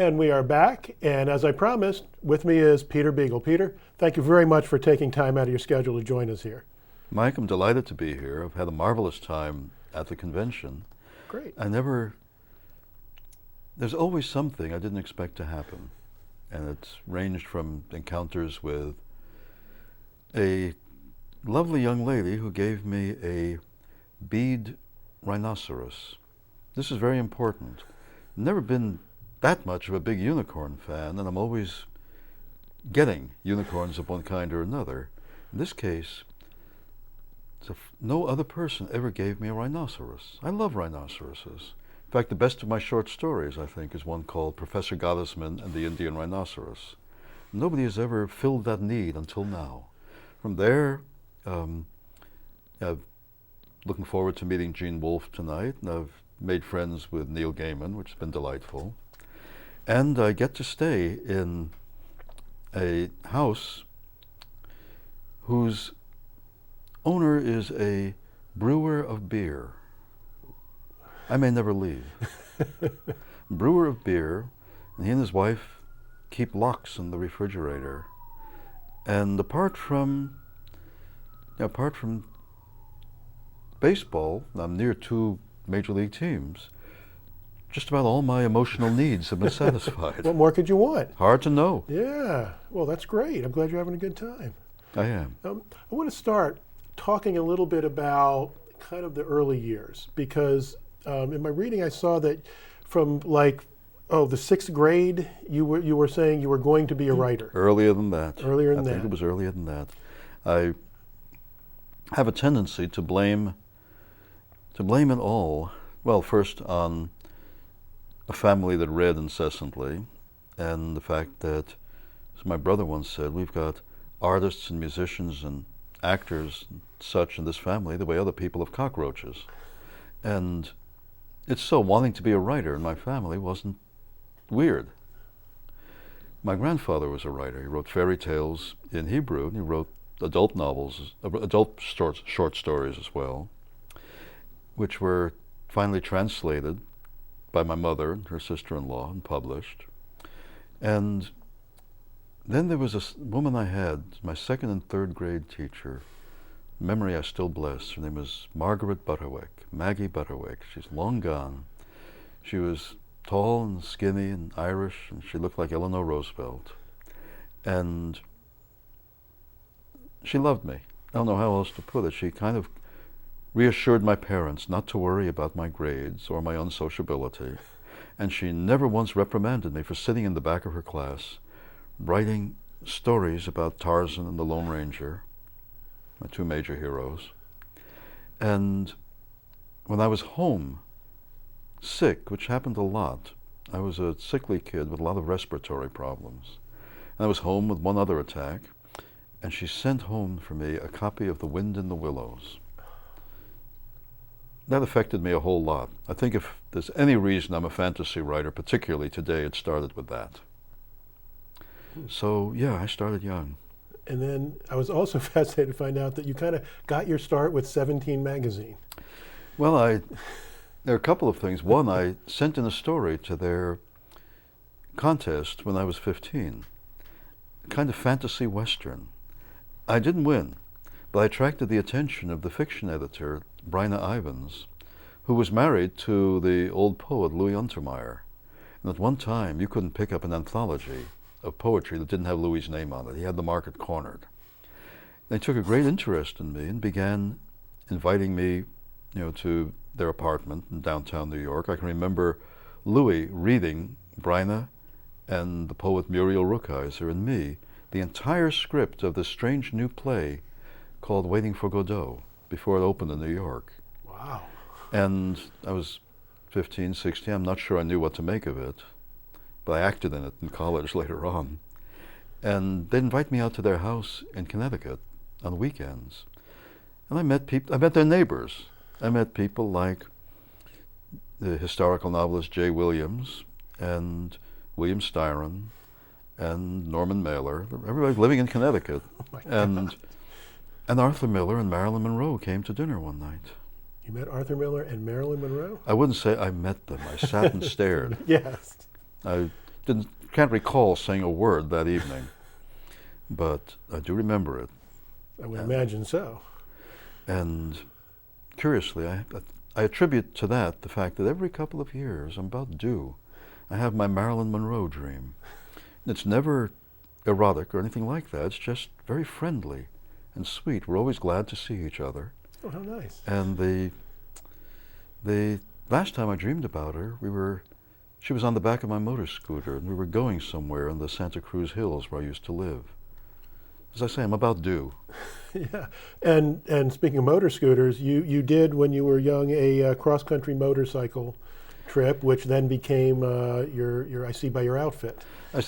And we are back, and as I promised, with me is Peter Beagle. Peter, thank you very much for taking time out of your schedule to join us here. Mike, I'm delighted to be here. I've had a marvelous time at the convention. Great. There's always something I didn't expect to happen. And it's ranged from encounters with a lovely young lady who gave me a bead rhinoceros. This is very important. Never been that much of a big unicorn fan, and I'm always getting unicorns of one kind or another. In this case, no other person ever gave me a rhinoceros. I love rhinoceroses. In fact, the best of my short stories, I think, is one called Professor Gottesman and the Indian Rhinoceros. Nobody has ever filled that need until now. From there, I'm looking forward to meeting Gene Wolfe tonight, and I've made friends with Neil Gaiman, which has been delightful. And I get to stay in a house whose owner is a brewer of beer. I may never leave. Brewer of beer, and he and his wife keep locks in the refrigerator. And apart from baseball, I'm near two major league teams. Just about all my emotional needs have been satisfied. What more could you want? Hard to know. Yeah, well, that's great. I'm glad you're having a good time. I am. I want to start talking a little bit about kind of the early years, because in my reading I saw that from the sixth grade, you were saying you were going to be a writer. Earlier than that. Earlier than that. I think it was earlier than that. I have a tendency to blame it all, well, first on a family that read incessantly, and the fact that, as my brother once said, we've got artists and musicians and actors and such in this family the way other people have cockroaches. And it's so wanting to be a writer in my family wasn't weird. My grandfather was a writer. He wrote fairy tales in Hebrew, and he wrote adult novels, adult short stories as well, which were finally translated by my mother and her sister-in-law and published. And then there was a woman I had, my second and third grade teacher, memory I still bless. Her name was Margaret Butterwick, Maggie Butterwick. She's long gone. She was tall and skinny and Irish, and she looked like Eleanor Roosevelt. And she loved me. I don't know how else to put it. She kind of reassured my parents not to worry about my grades or my unsociability. And she never once reprimanded me for sitting in the back of her class writing stories about Tarzan and the Lone Ranger, my two major heroes. And when I was home, sick, which happened a lot, I was a sickly kid with a lot of respiratory problems. And I was home with one other attack, and she sent home for me a copy of The Wind in the Willows. That affected me a whole lot. I think if there's any reason I'm a fantasy writer, particularly today, it started with that. So, yeah, I started young. And then I was also fascinated to find out that you kind of got your start with 17 magazine. Well, there are a couple of things. One, I sent in a story to their contest when I was 15, kind of fantasy western. I didn't win, but I attracted the attention of the fiction editor, Bryna Ivins, who was married to the old poet Louis Untermeyer. And at one time, you couldn't pick up an anthology of poetry that didn't have Louis's name on it. He had the market cornered. They took a great interest in me and began inviting me, to their apartment in downtown New York. I can remember Louis reading Bryna and the poet Muriel Rukeyser and me the entire script of this strange new play called Waiting for Godot before it opened in New York. Wow. And I was 15, 16. I'm not sure I knew what to make of it, but I acted in it in college later on. And they'd invite me out to their house in Connecticut on weekends. And I met their neighbors. I met people like the historical novelist Jay Williams and William Styron and Norman Mailer. Everybody living in Connecticut. Oh and Arthur Miller and Marilyn Monroe came to dinner one night. You met Arthur Miller and Marilyn Monroe? I wouldn't say I met them. I sat and stared. Yes. I can't recall saying a word that evening, but I do remember it. I would imagine so. And curiously, I attribute to that the fact that every couple of years, I'm about due, I have my Marilyn Monroe dream. And it's never erotic or anything like that. It's just very friendly and sweet. We're always glad to see each other. Oh, how nice. And the last time I dreamed about her, she was on the back of my motor scooter, and we were going somewhere in the Santa Cruz Hills where I used to live. As I say, I'm about due. Yeah, and speaking of motor scooters, you did when you were young a cross-country motorcycle trip, which then became your I see by your outfit. I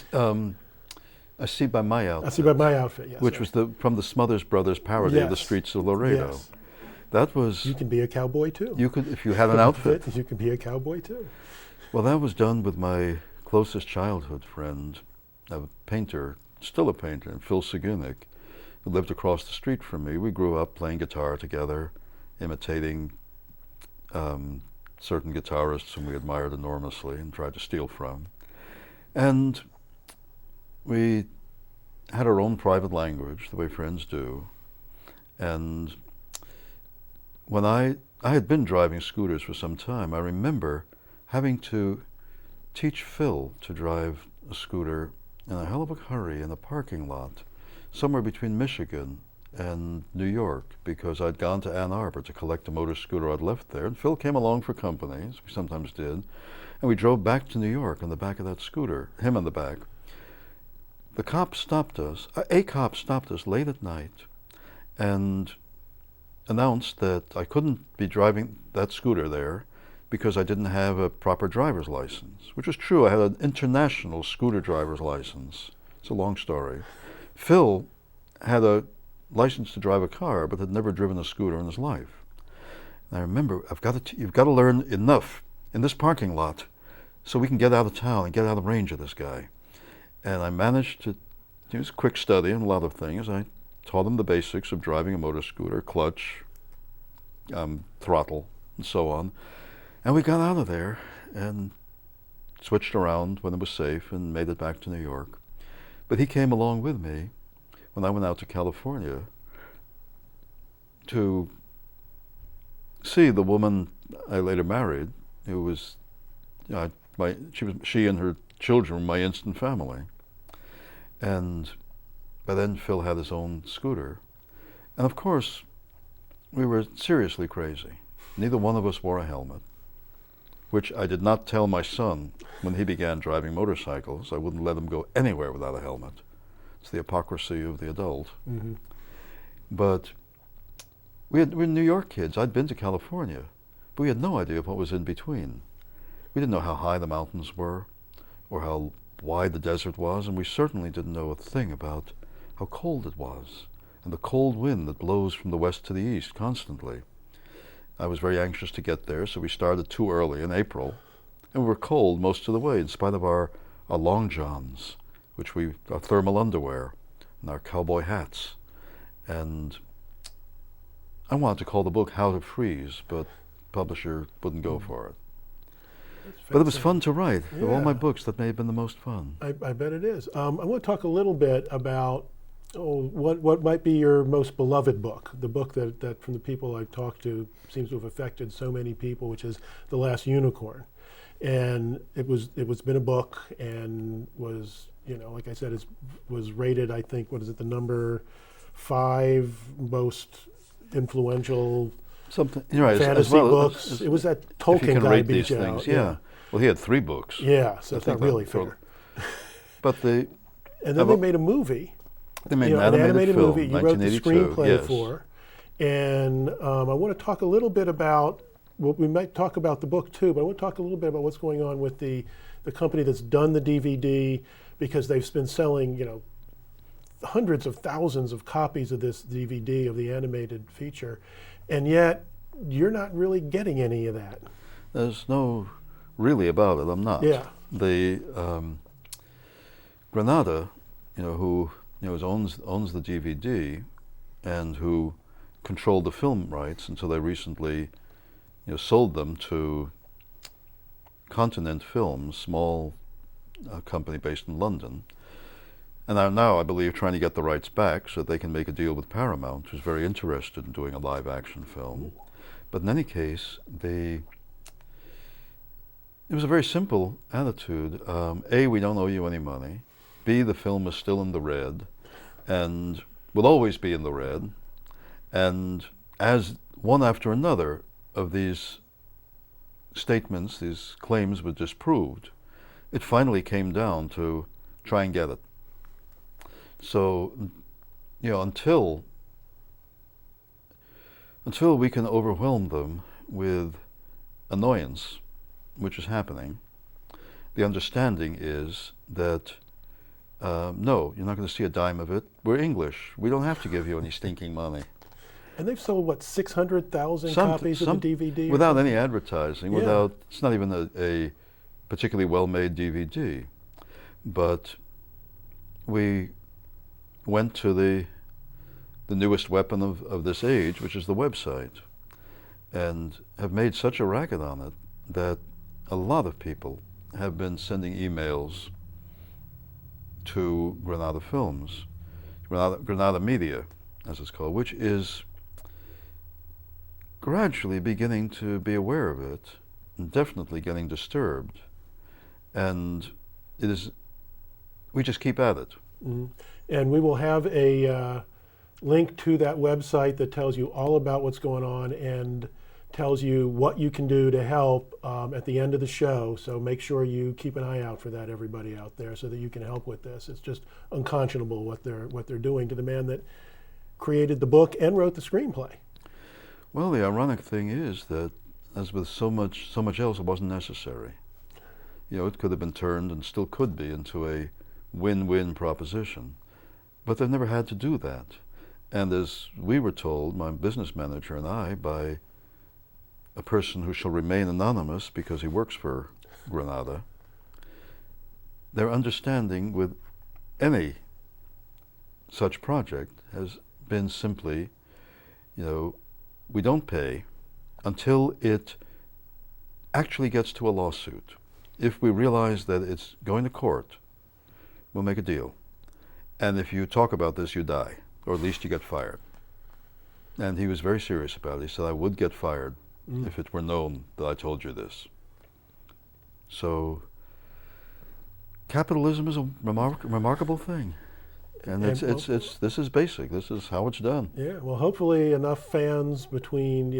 see by my outfit. I see by my outfit, yes. Which was from the Smothers Brothers parody of the streets of Laredo. Yes. That was. You can be a cowboy too. You could, if you had an outfit. You can be a cowboy too. Well, that was done with my closest childhood friend, a painter, still a painter, Phil Segunik, who lived across the street from me. We grew up playing guitar together, imitating certain guitarists whom we admired enormously and tried to steal from. And we had our own private language, the way friends do. And when I had been driving scooters for some time, I remember having to teach Phil to drive a scooter in a hell of a hurry in a parking lot somewhere between Michigan and New York, because I'd gone to Ann Arbor to collect a motor scooter I'd left there, and Phil came along for company, as we sometimes did, and we drove back to New York on the back of that scooter, him on the back. The cop stopped us, a cop stopped us late at night and announced that I couldn't be driving that scooter there because I didn't have a proper driver's license, which was true. I had an international scooter driver's license. It's a long story. Phil had a license to drive a car, but had never driven a scooter in his life. And I remember, you've got to learn enough in this parking lot so we can get out of town and get out of range of this guy. And I managed to use quick study and a lot of things. I taught him the basics of driving a motor scooter, clutch, throttle, and so on. And we got out of there and switched around when it was safe and made it back to New York. But he came along with me when I went out to California to see the woman I later married, who was, she and her children were my instant family. And by then Phil had his own scooter. And of course, we were seriously crazy. Neither one of us wore a helmet, which I did not tell my son when he began driving motorcycles. I wouldn't let him go anywhere without a helmet. It's the hypocrisy of the adult. Mm-hmm. But we were New York kids. I'd been to California, but we had no idea what was in between. We didn't know how high the mountains were or how wide the desert was, and we certainly didn't know a thing about how cold it was and the cold wind that blows from the west to the east constantly. I was very anxious to get there, so we started too early in April, and we were cold most of the way in spite of our long johns, our thermal underwear, and our cowboy hats. And I wanted to call the book How to Freeze, but publisher wouldn't go for it. But it was fun to write. Yeah. Of all my books, that may have been the most fun. I bet it is. I want to talk a little bit about what might be your most beloved book, the book that from the people I've talked to seems to have affected so many people, which is The Last Unicorn. And it was been a book and was, like I said, was rated, I think, the number 5 most influential fantasy books. It was that Tolkien guy beat you out. Yeah. Well, he had 3 books. Yeah, so it's not really fair. But and then they made a movie. They made an animated film, movie. You wrote the screenplay for. And I want to talk a little bit about, we might talk about the book too, but I want to talk a little bit about what's going on with the company that's done the DVD, because they've been selling, hundreds of thousands of copies of this DVD of the animated feature, and yet you're not really getting any of that. There's no really about it. I'm not. Yeah. The Granada, who owns the DVD, and who controlled the film rights until they recently, sold them to Continent Films, small a company based in London, and are now, I believe, trying to get the rights back so that they can make a deal with Paramount, who's very interested in doing a live action film. But in any case, it was a very simple attitude. A, we don't owe you any money. B, the film is still in the red and will always be in the red. And as one after another of these statements, these claims were disproved, it finally came down to try and get it. So, until we can overwhelm them with annoyance, which is happening, the understanding is that no, you're not going to see a dime of it. We're English. We don't have to give you any stinking money. And they've sold, what, 600,000 copies of the DVD? Without any advertising, Yeah. It's not even a particularly well-made DVD. But we went to the newest weapon of this age, which is the website, and have made such a racket on it that a lot of people have been sending emails to Granada Films, Granada Media, as it's called, which is gradually beginning to be aware of it, and definitely getting disturbed, and we just keep at it. Mhm. And we will have a link to that website that tells you all about what's going on and tells you what you can do to help at the end of the show. So make sure you keep an eye out for that, everybody out there, so that you can help with this. It's just unconscionable what they're doing to the man that created the book and wrote the screenplay. Well, the ironic thing is that, as with so much else, it wasn't necessary. It could have been turned, and still could be, into a win-win proposition. But they've never had to do that. And as we were told, my business manager and I, by a person who shall remain anonymous because he works for Granada, their understanding with any such project has been simply, we don't pay until it actually gets to a lawsuit. If we realize that it's going to court, we'll make a deal. And if you talk about this, you die, or at least you get fired. And he was very serious about it. He said, I would get fired if it were known that I told you this. So capitalism is a remarkable thing. And this is basic. This is how it's done. Yeah, well, hopefully enough fans between,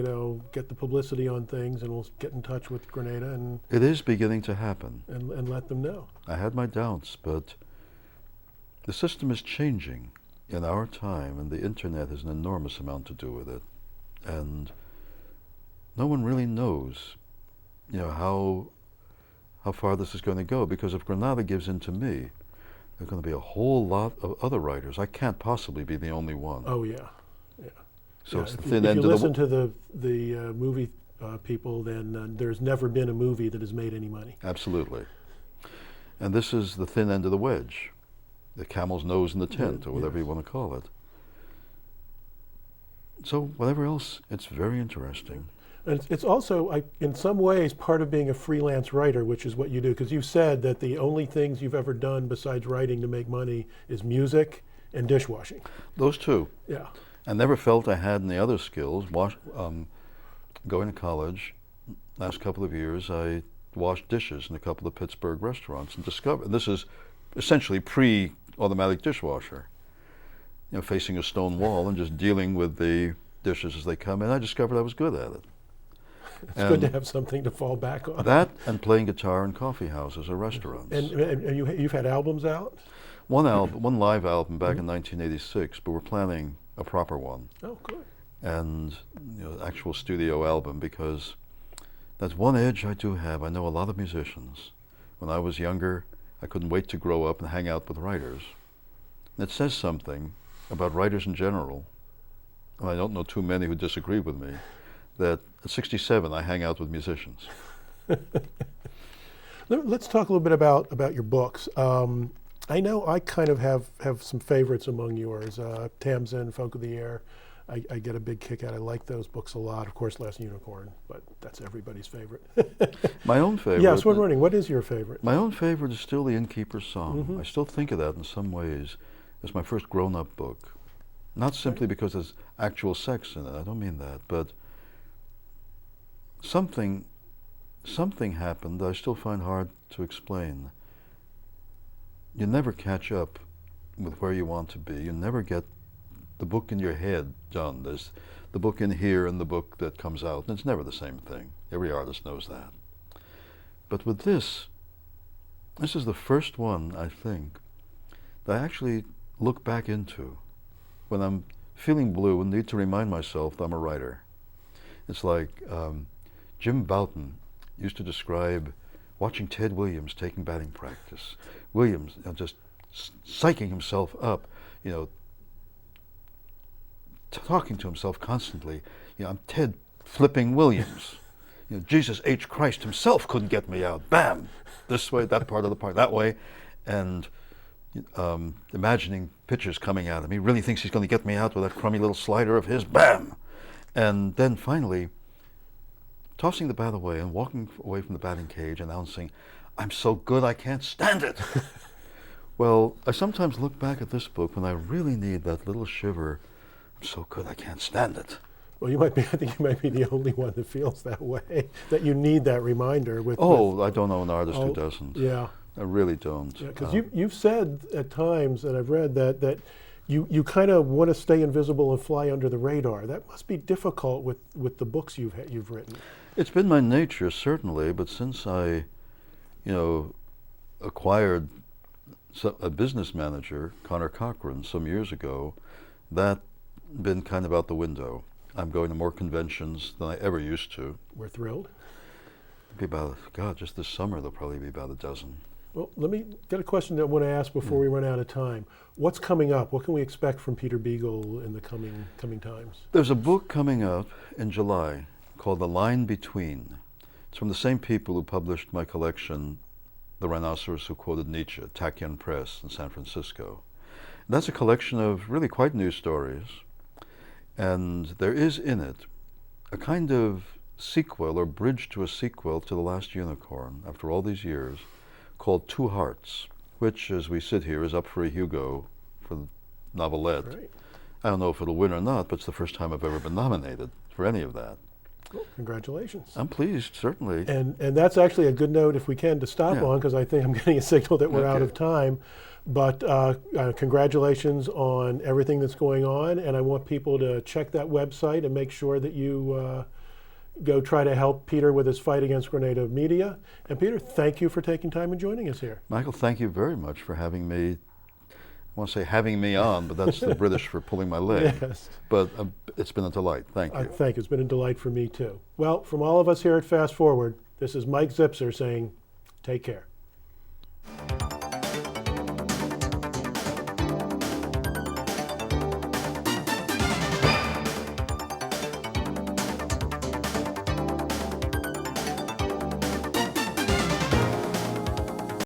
get the publicity on things, and we'll get in touch with Grenada and It is beginning to happen. and let them know. I had my doubts, but the system is changing in our time, and the internet has an enormous amount to do with it. And no one really knows, how far this is going to go, because if Granada gives in to me, there's going to be a whole lot of other writers. I can't possibly be the only one. Oh yeah, yeah. So Yeah, it's the if thin you end of the listen to the movie people, then there's never been a movie that has made any money. Absolutely. And this is the thin end of the wedge, the camel's nose in the tent, or whatever you want to call it. So whatever else, it's very interesting. And it's also, in some ways, part of being a freelance writer, which is what you do, because you've said that the only things you've ever done besides writing to make money is music and dishwashing. Those two. Yeah. I never felt I had any other skills. Going to college, last couple of years, I washed dishes in a couple of Pittsburgh restaurants and discovered, and this is essentially pre-automatic dishwasher, facing a stone wall and just dealing with the dishes as they come in. I discovered I was good at it. It's good to have something to fall back on. That and playing guitar in coffee houses or restaurants. And you've had albums out? One live album back in 1986, but we're planning a proper one. Oh, good. And actual studio album, because that's one edge I do have. I know a lot of musicians. When I was younger, I couldn't wait to grow up and hang out with writers. And it says something about writers in general, and I don't know too many who disagree with me, that at 67 I hang out with musicians. Let's talk a little bit about your books. I know I kind of have some favorites among yours. Tamsin, Folk of the Air. I get a big kick out. I like those books a lot. Of course, Last Unicorn, but that's everybody's favorite. My own favorite. Yeah, so I'm wondering, what is your favorite? My own favorite is still The Innkeeper's Song. Mhm. I still think of that in some ways as my first grown-up book. Not simply because there's actual sex in it, I don't mean that, but something happened that I still find hard to explain. You never catch up with where you want to be. You never get the book in your head done. There's the book in here and the book that comes out, and it's never the same thing. Every artist knows that. But with this is the first one, I think, that I actually look back into when I'm feeling blue and need to remind myself that I'm a writer. It's like Jim Bouton used to describe watching Ted Williams taking batting practice. Williams just psyching himself up, talking to himself constantly. I'm Ted flipping Williams. Jesus H. Christ himself couldn't get me out. Bam! This way, that part of the park, that way. And imagining pitchers coming at him. He really thinks he's going to get me out with that crummy little slider of his. Bam! And then finally, tossing the bat away and walking away from the batting cage, announcing, "I'm so good I can't stand it." Well, I sometimes look back at this book when I really need that little shiver. I'm so good I can't stand it. Well, I think you might be the only one that feels that way, that you need that reminder with. I don't know an artist who doesn't. Yeah. I really don't. Because you've said at times, and I've read that you kind of want to stay invisible and fly under the radar. That must be difficult with the books you've written. It's been my nature, certainly, but since I, acquired a business manager, Connor Cochran, some years ago, that been kind of out the window. I'm going to more conventions than I ever used to. We're thrilled. Be about, just this summer there'll probably be about a dozen. Well, let me get a question that I want to ask before we run out of time. What's coming up? What can we expect from Peter Beagle in the coming times? There's a book coming up in July called The Line Between. It's from the same people who published my collection, The Rhinoceros Who Quoted Nietzsche, Tachyon Press in San Francisco. That's a collection of really quite new stories, and there is in it a kind of sequel or bridge to a sequel to The Last Unicorn, after all these years, called Two Hearts, which, as we sit here, is up for a Hugo for the novelette. Right. I don't know if it'll win or not, but it's the first time I've ever been nominated for any of that. Well, congratulations. I'm pleased, certainly. And that's actually a good note, if we can, to stop on, because I think I'm getting a signal that we're out of time. But congratulations on everything that's going on, and I want people to check that website and make sure that you go try to help Peter with his fight against Grenada Media. And Peter, thank you for taking time and joining us here. Michael, thank you very much for having me. I want to say having me on, but that's the British for pulling my leg. Yes. But it's been a delight. Thank you. Thank you. It's been a delight for me, too. Well, from all of us here at Fast Forward, this is Mike Zipser saying, take care.